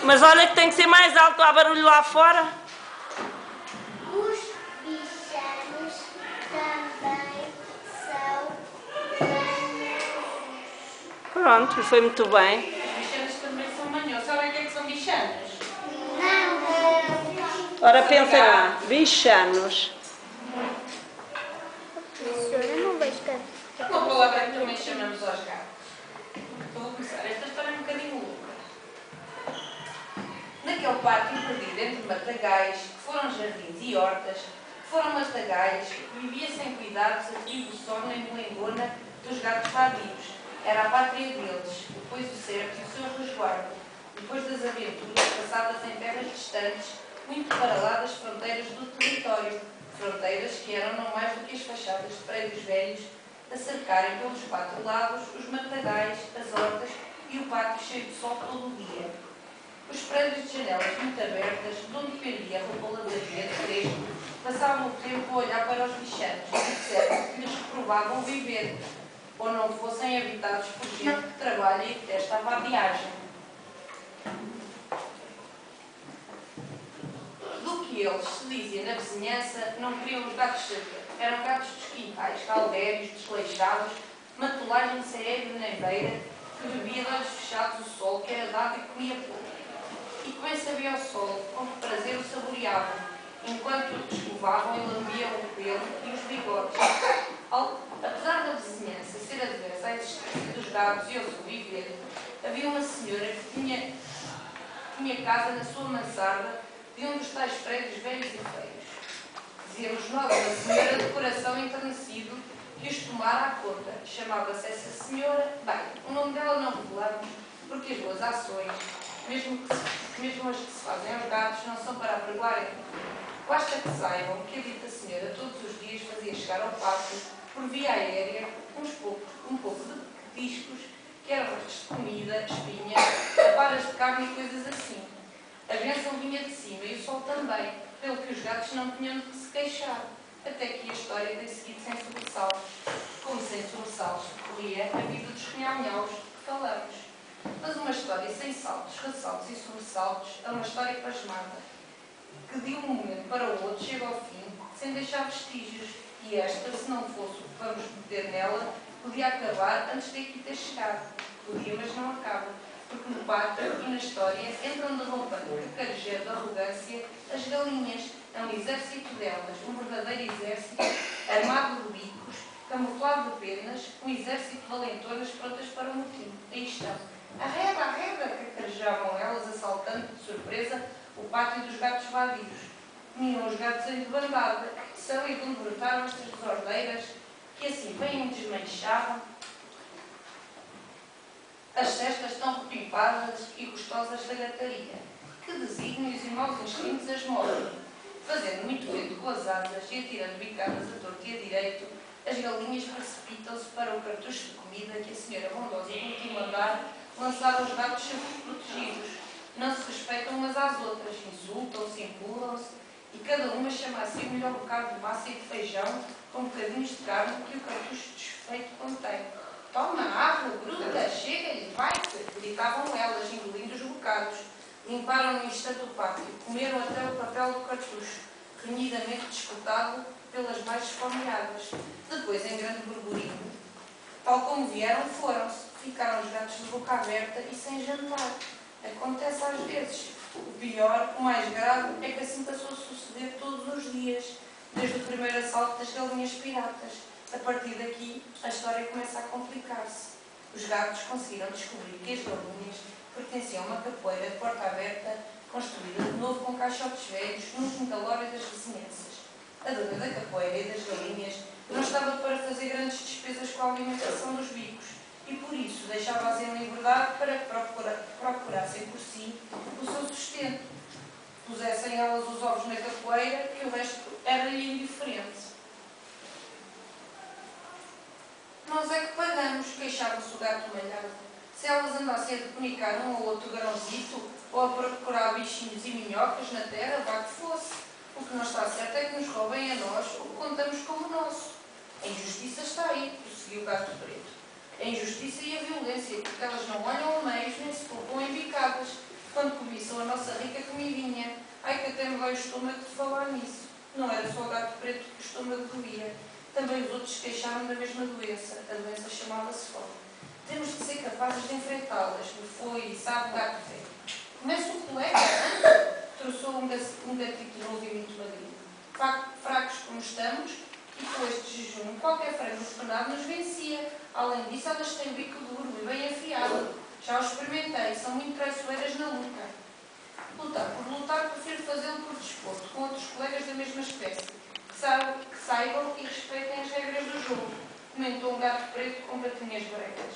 Mas olha que tem que ser mais alto, há barulho lá fora. Os bichanos também são manhosos. Pronto, foi muito bem. Os bichanos também são manhosos. Sabem o que é que são bichanos? Não. Ora, pensem lá, bichanos. Professora, não vejo que... Uma palavra que também chamamos aos gatos. Vou começar. Esta história é um bocadinho louca. Naquele pátio perdido entre matagais, que foram jardins e hortas, que foram matagais, vivia sem cuidados a tribo sono em melengona dos gatos vadios. Era a pátria deles, depois do cerco e o seu resguardo, depois das aventuras passadas em terras distantes, muito para lá das fronteiras do território, fronteiras que eram não mais do que as fachadas de prédios velhos a cercarem pelos 4 lados os matagais, as hortas e o pátio cheio de sol todo o dia. Os prédios de janelas muito abertas, de onde pendia a roupoladaria de fresco, passavam o tempo a olhar para os bichanos e disseram que lhes reprovavam viver, ou não fossem habitados por gente que trabalha e detesta a vadiagem. Do que eles se dizia na vizinhança, não queriam os gatos saber. Eram gatos dos quintais, caldérios, desleixados, matulagem cerebro na beira, que bebia de olhos fechados o sol que era dado e comia pouco. E que bem sabia o sol, com que prazer o saboreavam, enquanto o escovavam e lambiam o pelo e os bigodes. Apesar da vizinhança ser adversa à existência dos gatos e ao seu viver, havia uma senhora que tinha casa na sua mansarda de um dos tais prédios velhos e feios. Dizíamos nós uma senhora de coração enternecido que os tomara à conta. Chamava-se essa senhora, bem, o nome dela não revelamos, porque as boas ações, mesmo as que se fazem aos gatos, não são para apregoarem. Basta que saibam que a dita senhora todos os dias fazia chegar ao pátio, por via aérea, um pouco de petiscos, que eram restos de comida, espinhas, paras de carne e coisas assim. A bênção vinha de cima e o sol também, pelo que os gatos não tinham de que se queixar, até que a história tem seguido sem sobressaltos. Como sem sobressaltos decorria a vida dos renhau-nhaus que falamos. Mas uma história sem saltos, ressaltos e sobressaltos é uma história pasmada, que de um momento para o outro chega ao fim, sem deixar vestígios, e esta, se não fosse o que vamos meter nela, podia acabar antes de aqui ter chegado. Podia, mas não acaba, porque no pátio e na história entram derrubando, cacarejando arrogância, as galinhas, é um exército delas, um verdadeiro exército, armado de bicos, camuflado de penas, um exército de valentonas prontas para o motim. Aí estão. Arreda, cacarejavam elas, assaltando de surpresa o pátio dos gatos vadios. Vinham os gatos em debandada, que são e de onde brotaram estas desordeiras, que assim bem desmanchavam. As cestas estão repimpadas e gostosas da gataria, que desígnios e maus instintos as movem. Fazendo muito vento com as asas e atirando bicadas a torto e a direito, as galinhas precipitam-se para o cartucho de comida que a senhora bondosa do último andar lançava aos gatos sempre protegidos. Não se respeitam umas às outras, insultam-se, empulam-se, e cada uma chama a si o melhor bocado de massa e de feijão com bocadinhos de carne que o cartucho desfeito contém. Toma, arro, gruda, chega-lhe, vai-se, gritavam elas, engolindo os bocados. Limparam no instante o pátio, comeram até o papel do cartucho, renhidamente disputado pelas mais esfomeadas. Depois, em grande burburinho, tal como vieram, foram-se. Ficaram os gatos de boca aberta e sem jantar. Acontece às vezes. O pior, o mais grave, é que assim passou a suceder todos os dias, desde o primeiro assalto das galinhas piratas. A partir daqui, a história começa a complicar-se. Os gatos conseguiram descobrir que as galinhas pertenciam a uma capoeira de porta aberta, construída de novo com caixotes velhos, num quintalório das vizinhanças. A dona da capoeira e das galinhas não estava para fazer grandes despesas com a alimentação dos bicos, e por isso deixava-as em liberdade para que procurassem por si o seu sustento. Pusessem elas os ovos na capoeira, que o resto era-lhe indiferente. Nós é que pagamos, queixava-se o gato malhado. Se elas andassem a deponicar um ou outro grãozito, ou a procurar bichinhos e minhocas na terra, vá que fosse. O que não está certo é que nos roubem a nós o que contamos como nosso. A injustiça está aí, prosseguiu o gato preto. A injustiça e a violência, porque elas não olham a meios nem se poupam em bicadas, quando cobiçam a até me dói o estômago de falar nisso. Não era só o gato preto que o estômago doía. Também os outros queixaram da mesma doença. A doença chamava-se fome. Temos de ser capazes de enfrentá-las. Me foi, e sabe, o gato velho. Começa o colega. Trouxe um gatito novo e muito magrinho. Fracos como estamos, e com este jejum, qualquer frango refinado nos vencia. Além disso, elas têm o bico duro e bem afiado. Já o experimentei, são muito traiçoeiras na luta. Lutar por lutar, prefiro fazê-lo por desporto, com outros colegas da mesma espécie, que saibam e respeitem as regras do jogo, comentou um gato preto com patinhas brancas.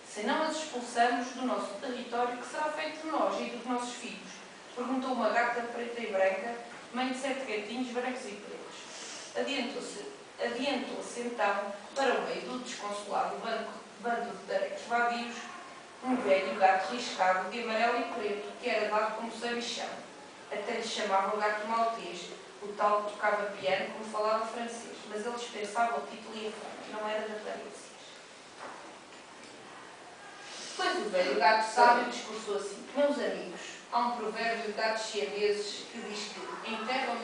Se não as expulsamos do nosso território, que será feito de nós e dos nossos filhos? Perguntou uma gata preta e branca, mãe de 7 gatinhos brancos e pretos. Adiantou-se então para o meio do desconsolado bando de tarecos vadios, um velho gato riscado de amarelo e preto, que era dado como sabichão. Até lhe chamavam gato maltês, o tal que tocava piano como falava francês, mas ele dispensava o título e a fama, não era de aparências. Pois o velho gato sábio discursou assim: meus amigos, há um provérbio de gatos siameses que diz que em terra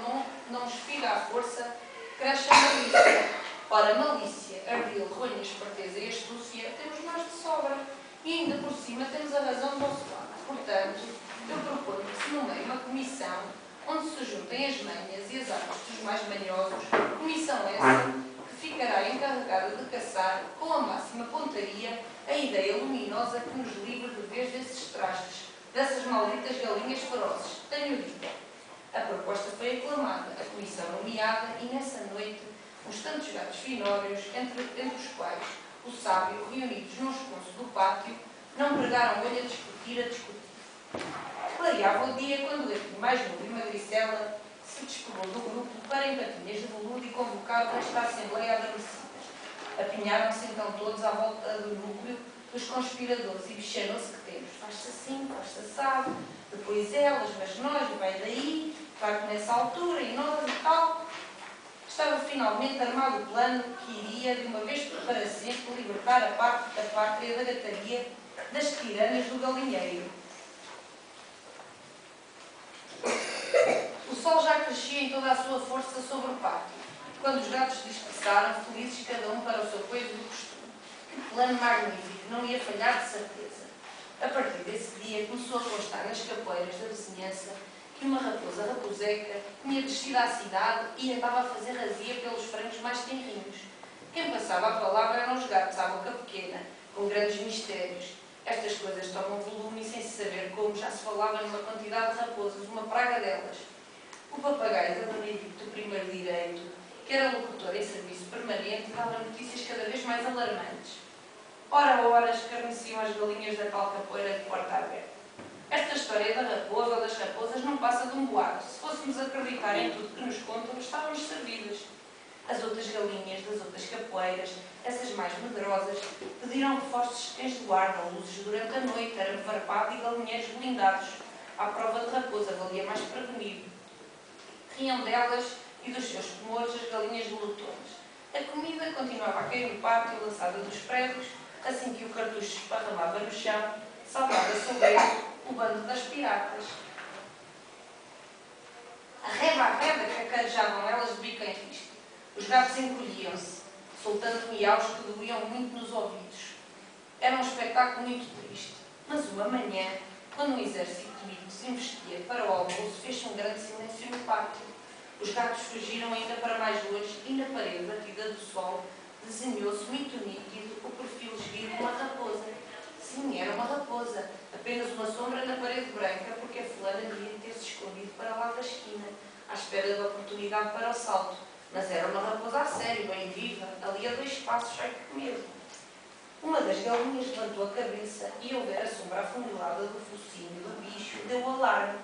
não espiga à força, cresce a malícia. Ora, malícia, ardil, ronha, esperteza e astúcia temos nós de sobra. E ainda por cima temos a razão do nosso lado. Portanto, eu proponho que se nomeie uma comissão onde se juntem as manhas e as armas dos mais manhosos, comissão essa que ficará encarregada de caçar, com a máxima pontaria, a ideia luminosa que nos livre de vez desses trastes, dessas malditas galinhas ferozes. Tenho dito. A proposta foi aclamada, a comissão nomeada, e nessa noite, uns tantos gatos finórios, entre os quais o sábio, reunidos num esconso do pátio, não pregaram olho a discutir. Clareava o dia quando o gatinho mais novo e magricela se despegou do grupo para em patinhas de veludo e convocava esta assembleia adormecida. Apinharam-se então todos à volta do núcleo dos conspiradores e bichanou-se que temos. Faz-se assim, faz-se assado, depois elas, mas nós, e vai daí, vai nessa altura, e nós e tal. Estava finalmente armado o plano que iria, de uma vez para sempre, libertar a parte da pátria da gataria das tiranas do galinheiro. O sol já crescia em toda a sua força sobre o pátio, quando os gatos dispersaram, felizes cada um para o seu coiso do costume. Que plano magnífico, não ia falhar de certeza. A partir desse dia começou a constar nas capoeiras da vizinhança que uma raposeca tinha descido à cidade e andava a fazer razia pelos frangos mais tenrinhos. Quem passava a palavra eram os gatos à boca pequena, com grandes mistérios. Estas coisas tomam volume e, sem se saber como, já se falava numa quantidade de raposas, uma praga delas. O papagaio da Benedito I Direito, que era locutor em serviço permanente, dava notícias cada vez mais alarmantes. Ora, escarneciam as galinhas da tal capoeira de porta aberta. Esta história da raposa ou das raposas não passa de um boato. Se fôssemos acreditar em tudo que nos contam, estávamos servidas. As outras galinhas das outras capoeiras, essas mais medrosas, pediram reforços de cães de guarda, luzes durante a noite, arame farpado e galinheiros blindados. À prova de raposa, valia mais prevenir. Riam delas e dos seus temores as galinhas glotonas. A comida continuava a cair no pátio, lançada dos prédios, assim que o cartucho se esparramava no chão, saltava sobre ele o bando das piratas. Arreba, que acarejavam elas de bico em risco. Os gatos encolhiam-se, soltando miaus que doíam muito nos ouvidos. Era um espetáculo muito triste. Mas uma manhã, quando um exército de se investia para o almoço, fez-se um grande silêncio no pátio. Os gatos fugiram ainda para mais longe e na parede batida do sol desenhou-se muito nítido o perfil esguio de uma raposa. Sim, era uma raposa, apenas uma sombra na parede branca, porque a fulana devia ter-se escondido para lá da esquina, à espera da oportunidade para o salto. Mas era uma raposa a sério, bem viva, ali a 2 passos, ai que medo. Uma das galinhas levantou a cabeça e, ao ver a sombra afunilada do focinho do bicho, deu alarme.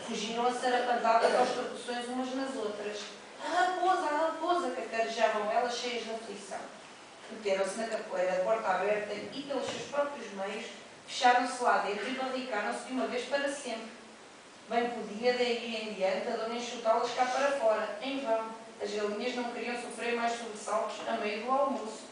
Fugiram a sarapantadas aos traduções umas nas outras. A raposa, que acarejavam elas cheias de aflição. Meteram-se na capoeira, a porta aberta e, pelos seus próprios meios, fecharam-se lá dentro e barricaram-se de uma vez para sempre. Bem podia, daí em diante, a dona enxutá-las cá para fora. Em vão. As galinhas não queriam sofrer mais sobressaltos a meio do almoço.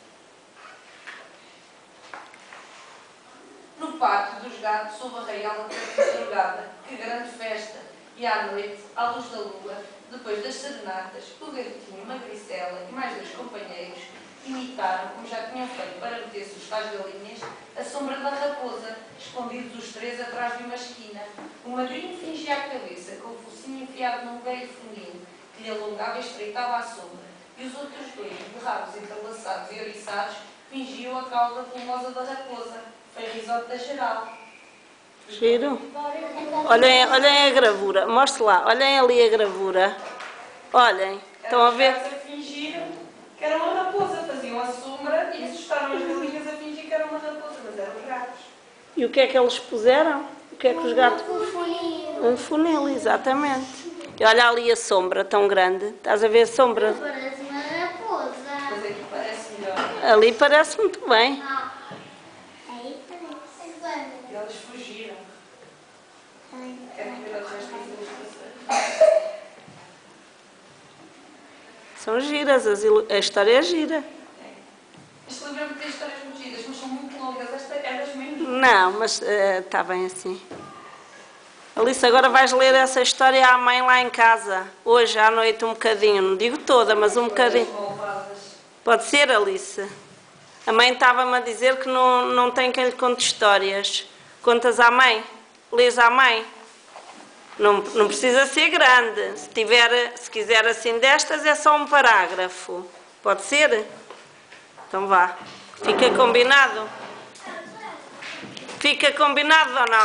No pátio dos gatos houve arraial até de madrugada. Que grande festa! E à noite, à luz da lua, depois das serenatas, o garotinho, uma Gricela e mais 2 companheiros imitaram, como já tinham feito para meter susto às galinhas, a sombra da raposa, escondidos os 3 atrás de uma esquina. O magrinho fingia a cabeça, com o focinho enfiado num velho funinho, que lhe alongava e estreitava a sombra. E os outros 2, de rabos entrelaçados e oriçados, fingiam a cauda volumosa da raposa. Foi risota geral. Giro. Olhem a gravura. Mostre lá. Olhem ali a gravura. Olhem. Estão a ver? Os gatos a fingir que era uma raposa. Faziam a sombra e assustaram as galinhas a fingir que era uma raposa. Mas eram os gatos. E o que é que eles puseram? O que é que os gatos... Um funil. Um funil, exatamente. E olha ali a sombra tão grande. Estás a ver a sombra? Parece uma raposa. Mas aqui parece melhor. Ali parece muito bem. Ah. Aí parece. E elas fugiram. Quero ver o resto das ilustrações. São giras. A história é gira. Este livro é muito de histórias muito giras, mas são muito longas. Esta é das menos. Não, mas está bem assim. Alice, agora vais ler essa história à mãe lá em casa. Hoje à noite um bocadinho. Não digo toda, mas um bocadinho. Pode ser, Alice? A mãe estava-me a dizer que não tem quem lhe conte histórias. Contas à mãe? Lês à mãe? Não precisa ser grande. Se quiser assim destas, é só um parágrafo. Pode ser? Então vá. Fica combinado? Fica combinado ou não?